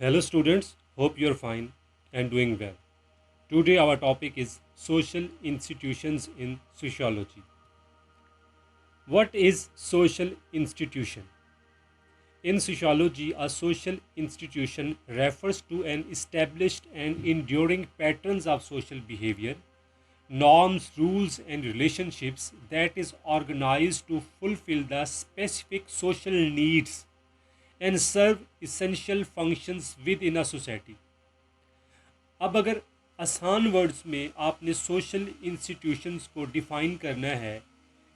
Hello students, hope you're fine and doing well. Today our topic is social institutions in sociology. What is social institution? In sociology, a social institution refers to an established and enduring patterns of social behavior, norms, rules and relationships that is organized to fulfill the specific social needs and serve essential functions within a society. अब अगर आसान words में आपने social institutions को define करना है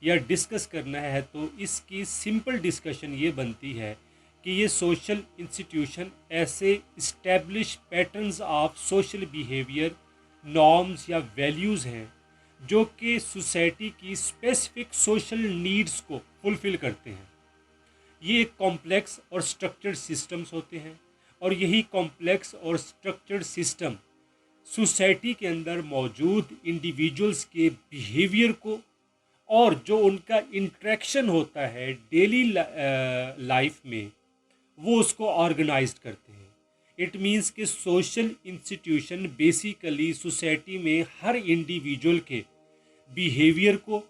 या discuss करना है तो इसकी सिंपल डिस्कशन ये बनती है कि ये सोशल इंस्टीट्यूशन ऐसे establish patterns of social behaviour, norms या वैल्यूज़ हैं जो कि सोसाइटी की स्पेसिफिक सोशल नीड्स को फुलफ़िल करते हैं। ये एक कॉम्प्लेक्स और स्ट्रक्चर्ड सिस्टम्स होते हैं और यही कॉम्प्लेक्स और स्ट्रक्चर्ड सिस्टम सोसाइटी के अंदर मौजूद इंडिविजुअल्स के बिहेवियर को और जो उनका इंटरेक्शन होता है डेली लाइफ में वो उसको ऑर्गेनाइज्ड करते हैं। इट मीन्स कि सोशल इंस्टीट्यूशन बेसिकली सोसाइटी में हर इंडिविजुअल के बिहेवियर को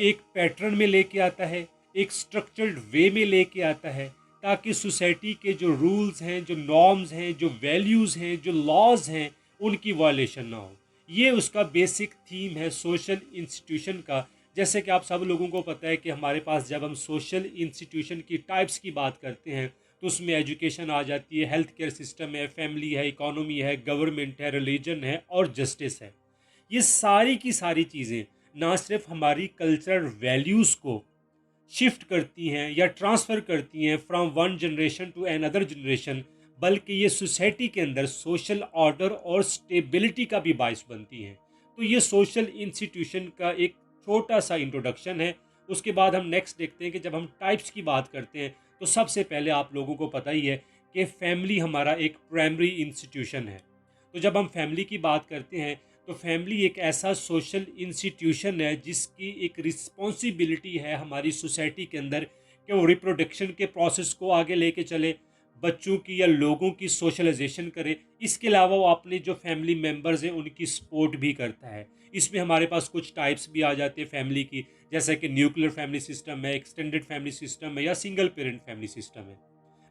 एक पैटर्न में लेके आता है, एक स्ट्रक्चर्ड वे में लेके आता है ताकि सोसाइटी के जो रूल्स हैं, जो नॉर्म्स हैं, जो वैल्यूज़ हैं, जो लॉज हैं, उनकी वायलेशन ना हो। ये उसका बेसिक थीम है सोशल इंस्टीट्यूशन का। जैसे कि आप सब लोगों को पता है कि हमारे पास जब हम सोशल इंस्टीट्यूशन की टाइप्स की बात करते हैं तो उसमें एजुकेशन आ जाती है, हेल्थ केयर सिस्टम है, फैमिली है, इकोनॉमी है, गवर्नमेंट है, रिलीजन है और जस्टिस है। ये सारी की सारी चीज़ें ना सिर्फ हमारी कल्चरल वैल्यूज़ को शिफ्ट करती हैं या ट्रांसफ़र करती हैं from one generation to another generation, बल्कि ये सोसाइटी के अंदर सोशल ऑर्डर और स्टेबिलिटी का भी बायस बनती हैं। तो ये सोशल इंस्टीट्यूशन का एक छोटा सा इंट्रोडक्शन है। उसके बाद हम नेक्स्ट देखते हैं कि जब हम टाइप्स की बात करते हैं तो सबसे पहले आप लोगों को पता ही है कि फैमिली हमारा एक प्राइमरी इंस्टीट्यूशन है। तो जब हम फैमिली की बात करते हैं तो फैमिली एक ऐसा सोशल इंस्टीट्यूशन है जिसकी एक रिस्पॉन्सिबिलिटी है हमारी सोसाइटी के अंदर कि वो रिप्रोडक्शन के प्रोसेस को आगे लेके चले, बच्चों की या लोगों की सोशलाइजेशन करे। इसके अलावा वो अपने जो फैमिली मेम्बर्स हैं उनकी सपोर्ट भी करता है। इसमें हमारे पास कुछ टाइप्स भी आ जाते हैं फैमिली की, जैसे कि न्यूक्लियर फैमिली सिस्टम है, एक्सटेंडेड फैमिली सिस्टम है या सिंगल पेरेंट फैमिली सिस्टम है।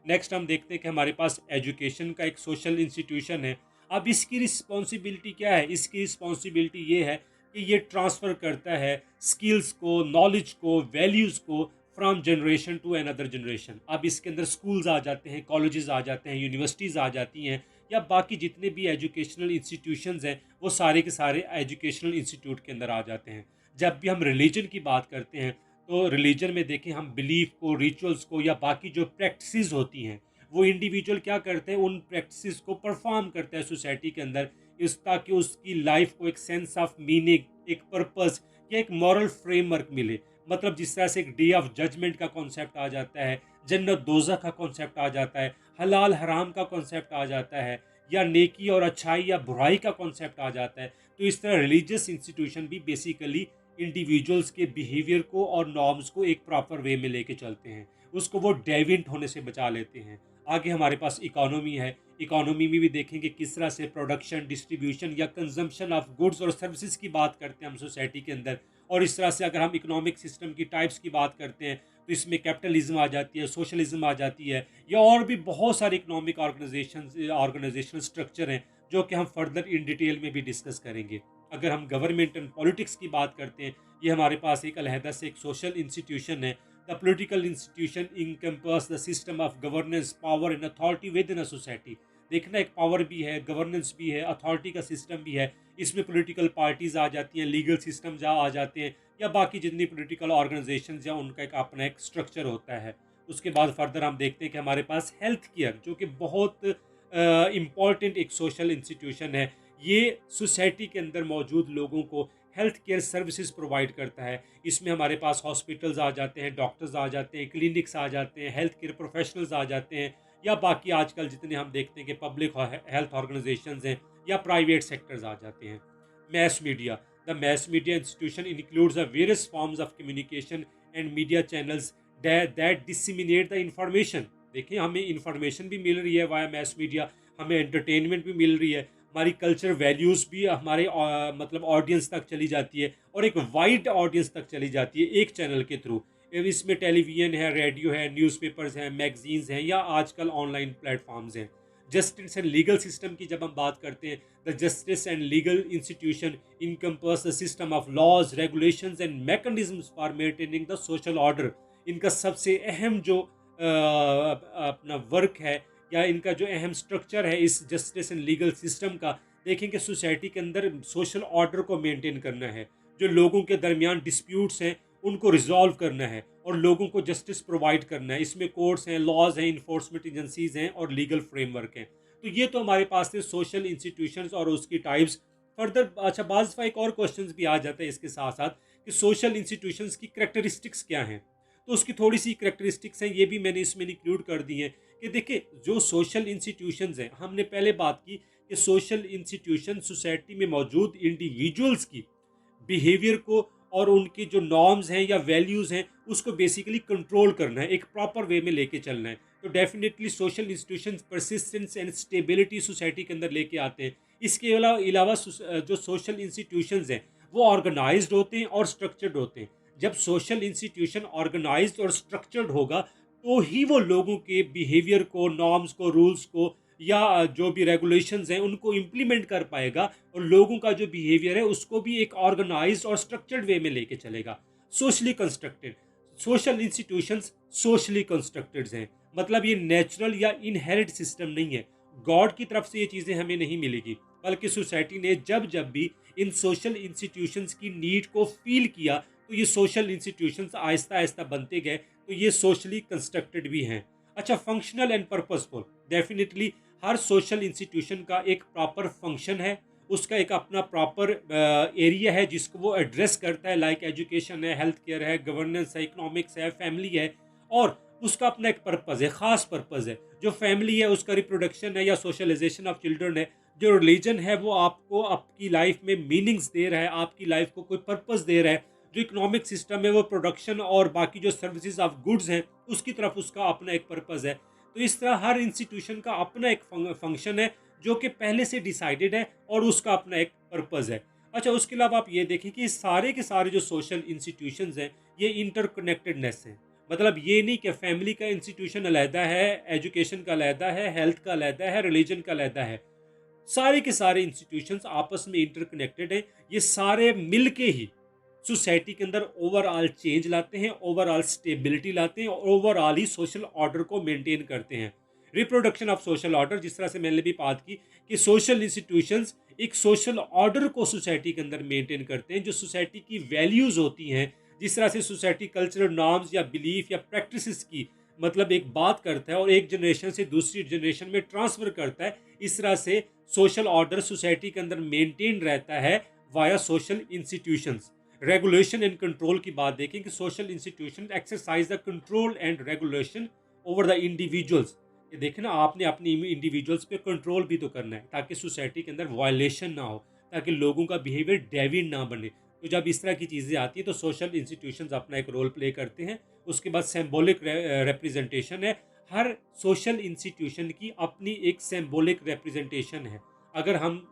नेक्स्ट हम देखते हैं कि हमारे पास एजुकेशन का एक सोशल इंस्टीट्यूशन है। अब इसकी रिस्पॉन्सिबिलिटी क्या है? इसकी रिस्पॉन्सिबिलिटी ये है कि ये ट्रांसफ़र करता है स्किल्स को, नॉलेज को, वैल्यूज़ को from generation to another generation. अब इसके अंदर स्कूल्स आ जाते हैं, कॉलेजेस आ जाते हैं, यूनिवर्सिटीज़ आ जाती हैं या बाकी जितने भी एजुकेशनल इंस्टीट्यूशंस हैं वो सारे के सारे एजुकेशनल इंस्टीट्यूट के अंदर आ जाते हैं। जब भी हम रिलीजन की बात करते हैं तो रिलीजन में देखें हम बिलीफ को, रिचुअल्स को या बाकी जो प्रैक्टिसेस होती हैं वो इंडिविजुअल क्या करते हैं, उन प्रैक्टिसेस को परफॉर्म करता है सोसाइटी के अंदर, इस ताकि उसकी लाइफ को एक सेंस ऑफ मीनिंग, एक पर्पस या एक मॉरल फ्रेमवर्क मिले। मतलब जिस तरह से एक डे ऑफ जजमेंट का कॉन्सेप्ट आ जाता है, जन्नत दोज़ख का कॉन्सेप्ट आ जाता है, हलाल हराम का कॉन्सेप्ट आ जाता है या नेकी और अच्छाई या बुराई का कॉन्सेप्ट आ जाता है। तो इस तरह रिलीजियस इंस्टीट्यूशन भी बेसिकली इंडिविजुअल्स के बिहेवियर को और नॉर्म्स को एक प्रॉपर वे में लेके चलते हैं, उसको वो डेविंट होने से बचा लेते हैं। आगे हमारे पास इकोनॉमी है। इकोनॉमी में भी देखेंगे किस तरह से प्रोडक्शन, डिस्ट्रीब्यूशन या कंजम्पशन ऑफ गुड्स और सर्विसेज की बात करते हैं हम सोसाइटी के अंदर। और इस तरह से अगर हम इकोनॉमिक सिस्टम की टाइप्स की बात करते हैं तो इसमें कैपिटलिज्म आ जाती है, सोशलिज्म आ जाती है या और भी बहुत सारे इकोनॉमिक ऑर्गेनाइजेशनल स्ट्रक्चर हैं जो कि हम फर्दर इन डिटेल में भी डिस्कस करेंगे। अगर हम गवर्नमेंट एंड पॉलिटिक्स की बात करते हैं, ये हमारे पास एक अलहदा से एक सोशल इंस्टीट्यूशन है। The political institution encompass the system of governance, power and authority with in a society. देखना एक पावर भी है, गवर्नेंस भी है, अथॉरिटी का सिस्टम भी है। इसमें पॉलिटिकल पार्टीज आ जाती हैं, लीगल सिस्टम जहाँ आ जाते हैं या बाकी जितनी पॉलिटिकल ऑर्गेनाइजेशन या उनका एक अपना एक स्ट्रक्चर होता है। उसके बाद फर्दर हम देखते हैं कि हमारे पास हेल्थ केयर जो कि बहुत इम्पॉर्टेंट एक सोशल इंस्टीट्यूशन है। ये सोसाइटी के अंदर मौजूद लोगों को हेल्थ केयर सर्विसेज प्रोवाइड करता है। इसमें हमारे पास हॉस्पिटल्स आ जाते हैं, डॉक्टर्स आ जाते हैं, क्लिनिक्स आ जाते हैं, हेल्थ केयर प्रोफेशनल्स आ जाते हैं या बाकी आजकल जितने हम देखते हैं कि पब्लिक हेल्थ ऑर्गेनाइजेशंस हैं या प्राइवेट सेक्टर्स आ जाते हैं। Mess media, the mess media institution includes the various forms of communication and media channels that disseminate the information देखिए हमें इंफॉर्मेशन भी मिल रही है वाया मैस मीडिया, हमें एंटरटेनमेंट भी मिल रही है, हमारी कल्चर वैल्यूज़ भी हमारे मतलब ऑडियंस तक चली जाती है और एक वाइड ऑडियंस तक चली जाती है एक चैनल के थ्रू। इसमें टेलीविज़न है, रेडियो है, न्यूज़पेपर्स हैं, मैगजीन्स हैं या आजकल ऑनलाइन प्लेटफॉर्म्स हैं। जस्टिस एंड लीगल सिस्टम की जब हम बात करते हैं, the justice and legal institution encompass the system of laws, regulations and mechanisms for maintaining the social order. इनका सबसे अहम जो अपना वर्क है या इनका जो अहम स्ट्रक्चर है इस जस्टिस एंड लीगल सिस्टम का, देखें कि सोसाइटी के अंदर सोशल ऑर्डर को मेंटेन करना है, जो लोगों के दरमियान डिस्प्यूट्स हैं उनको रिजॉल्व करना है और लोगों को जस्टिस प्रोवाइड करना है। इसमें कोर्ट्स हैं, लॉज हैं, इन्फोर्समेंट एजेंसीज हैं और लीगल फ्रेमवर्क हैं। तो ये तो हमारे पास थे सोशल इंस्टीट्यूशंस और उसकी टाइप्स। फर्दर अच्छा बाज़ दफ़ा एक और क्वेश्चन भी आ जाता है इसके साथ साथ कि सोशल इंस्टीट्यूशंस की करेक्टरिस्टिक्स क्या हैं। तो उसकी थोड़ी सी करेक्टरिस्टिक्स हैं, ये भी मैंने इसमें इंक्लूड कर दी हैं कि देखिए जो सोशल इंस्टीट्यूशंस हैं, हमने पहले बात की कि सोशल इंस्टीट्यूशन सोसाइटी में मौजूद इंडिविजुअल्स की बिहेवियर को और उनकी जो नॉर्म्स हैं या वैल्यूज़ हैं उसको बेसिकली कंट्रोल करना है, एक प्रॉपर वे में लेके चलना है। तो definitely social institution persistence and stability society के अंदर लेके आते हैं। इसके अलावा जो सोशल इंस्टीट्यूशंस हैं वो ऑर्गेनाइज्ड होते हैं और स्ट्रक्चर्ड होते हैं। जब सोशल इंस्टीट्यूशन ऑर्गेनाइज्ड और स्ट्रक्चर्ड होगा तो ही वो लोगों के बिहेवियर को, नॉर्म्स को, रूल्स को या जो भी रेगुलेशंस हैं उनको इम्प्लीमेंट कर पाएगा और लोगों का जो बिहेवियर है उसको भी एक ऑर्गेनाइज्ड और स्ट्रक्चर्ड वे में लेके चलेगा। Socially constructed social institutions socially constructed हैं, मतलब ये नेचुरल या इनहेरिट सिस्टम नहीं है। गॉड की तरफ से ये चीज़ें हमें नहीं मिलेगी, बल्कि सोसाइटी ने जब जब भी इन सोशल इंस्टीट्यूशंस की नीड को फील किया तो ये सोशल इंस्टीट्यूशंस आहिस्ता आहिस्ता बनते गए, तो ये सोशली कंस्ट्रक्टेड भी हैं। अच्छा, functional and purposeful, definitely her social institution का एक प्रॉपर फंक्शन है, उसका एक अपना प्रॉपर एरिया है जिसको वो एड्रेस करता है, लाइक एजुकेशन है, हेल्थ केयर है, गवर्नेंस है, इकोनॉमिक्स है, फैमिली है, और उसका अपना एक पर्पज़ है, ख़ास पर्पज़ है। जो फैमिली है उसका रिप्रोडक्शन है या सोशलाइजेशन ऑफ चिल्ड्रन है। जो रिलीजन है वो आपको आपकी लाइफ में मीनिंग्स दे रहा है, आपकी लाइफ को कोई पर्पज़ दे रहा है। जो इकोनॉमिक सिस्टम है वो प्रोडक्शन और बाकी जो सर्विसेज ऑफ गुड्स हैं उसकी तरफ उसका अपना एक पर्पज़ है। तो इस तरह हर इंस्टीट्यूशन का अपना एक फंक्शन है जो कि पहले से डिसाइडेड है और उसका अपना एक पर्पज़ है। अच्छा, उसके अलावा आप ये देखें कि सारे के सारे जो सोशल इंस्टीट्यूशंस हैं ये इंटरकनेक्टेडनेस हैं। मतलब ये नहीं कि फैमिली का इंस्टीट्यूशन अलहदा है, एजुकेशन का अलहदा है, हेल्थ का अलहदा है, रिलीजन का अलहदा है। सारे के सारे इंस्टीट्यूशंस आपस में इंटरकनेक्टेड हैं। ये सारे मिल के ही सोसाइटी के अंदर ओवरऑल चेंज लाते हैं, ओवरऑल स्टेबिलिटी लाते हैं और ओवरऑल ही सोशल ऑर्डर को मेंटेन करते हैं। रिप्रोडक्शन ऑफ सोशल ऑर्डर, जिस तरह से मैंने भी बात की कि सोशल इंस्टीट्यूशंस एक सोशल ऑर्डर को सोसाइटी के अंदर मेंटेन करते हैं, जो सोसाइटी की वैल्यूज़ होती हैं, जिस तरह से सोसाइटी कल्चरल नॉर्म्स या बिलीफ या प्रैक्टिसेस की मतलब एक बात करता है और एक जनरेशन से दूसरी जनरेशन में ट्रांसफ़र करता है, इस तरह से सोशल ऑर्डर सोसाइटी के अंदर मेंटेन रहता है via social institutions. Regulation and control की बात देखें कि social institution exercise the control and regulation over the individuals. ये देखें ना, आपने अपनी इंडिविजुअल्स पे कंट्रोल भी तो करना है ताकि सोसाइटी के अंदर वायलेशन ना हो, ताकि लोगों का बिहेवियर डेविड ना बने। तो जब इस तरह की चीज़ें आती हैं तो सोशल इंस्टीट्यूशंस अपना एक रोल प्ले करते हैं। उसके बाद सिंबॉलिक रिप्रेजेंटेशन है। हर सोशल इंस्टीट्यूशन की अपनी एक सिंबॉलिक रिप्रेजेंटेशन है। अगर हम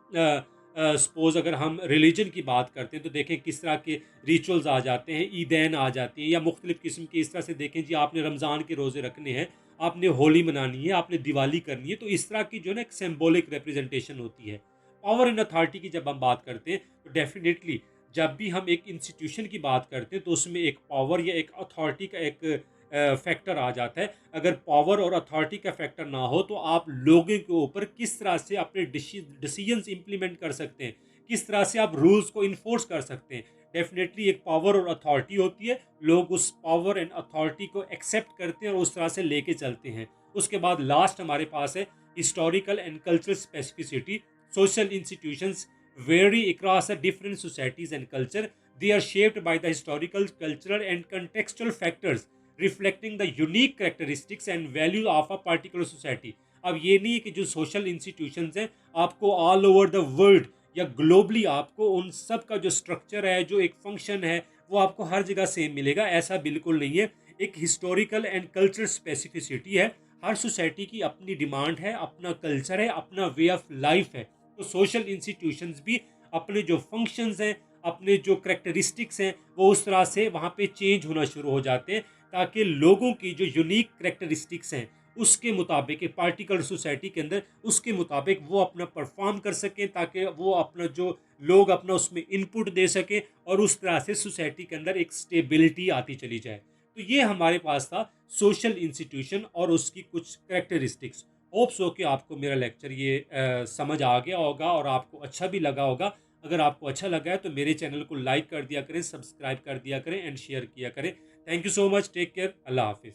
सपोज अगर हम रिलीजन की बात करते हैं तो देखें किस तरह के रिचुअल्स आ जाते हैं, ईदैन आ जाती हैं या मुख्तलिफ किस्म की, इस तरह से देखें जी आपने रमज़ान के रोज़े रखने हैं, आपने होली मनानी है, आपने दिवाली करनी है, तो इस तरह की जो है ना एक सिंबॉलिक रिप्रेजेंटेशन होती है। पावर एंड अथॉरिटी की जब हम बात करते हैं तो डेफिनेटली जब भी हम एक इंस्टीट्यूशन की बात करते हैं तो उसमें एक पावर या एक अथॉरिटी का एक फैक्टर आ जाता है। अगर पावर और अथॉरिटी का फैक्टर ना हो तो आप लोगों के ऊपर किस तरह से अपने डिसीजंस इंप्लीमेंट कर सकते हैं, किस तरह से आप रूल्स को इन्फोर्स कर सकते हैं। डेफिनेटली एक पावर और अथॉरिटी होती है, लोग उस पावर एंड अथॉरिटी को एक्सेप्ट करते हैं और उस तरह से लेके चलते हैं। उसके बाद लास्ट हमारे पास है historical and cultural specificity. Social institutions vary across the different societies and culture. They are shaped by the historical, cultural, and contextual factors, reflecting the unique characteristics and value of a particular society. अब ये नहीं है कि जो social institutions हैं आपको all over the world या globally आपको उन सब का जो स्ट्रक्चर है, जो एक फंक्शन है, वो आपको हर जगह सेम मिलेगा, ऐसा बिल्कुल नहीं है। एक हिस्टोरिकल एंड कल्चरल स्पेसिफिसिटी है। हर सोसाइटी की अपनी डिमांड है, अपना कल्चर है, अपना वे ऑफ लाइफ है। तो सोशल इंस्टीट्यूशंस भी अपने जो फंक्शंस हैं, अपने जो करेक्टरिस्टिक्स हैं, वो उस तरह से वहाँ पे चेंज होना शुरू हो जाते हैं, ताकि लोगों की जो यूनिक करेक्टरिस्टिक्स हैं उसके मुताबिक एक पार्टिकुलर सोसाइटी के अंदर उसके मुताबिक वो अपना परफॉर्म कर सकें, ताकि वो अपना जो लोग अपना उसमें इनपुट दे सकें और उस तरह से सोसाइटी के अंदर एक स्टेबिलिटी आती चली जाए। तो ये हमारे पास था सोशल इंस्टीट्यूशन और उसकी कुछ करेक्टरिस्टिक्स। होप्स हो कि आपको मेरा लेक्चर ये समझ आ गया होगा और आपको अच्छा भी लगा होगा। अगर आपको अच्छा लगा है तो मेरे चैनल को लाइक कर दिया करें, सब्सक्राइब कर दिया करें एंड शेयर किया करें। Thank you so much, take care, अल्लाह हाफिज़।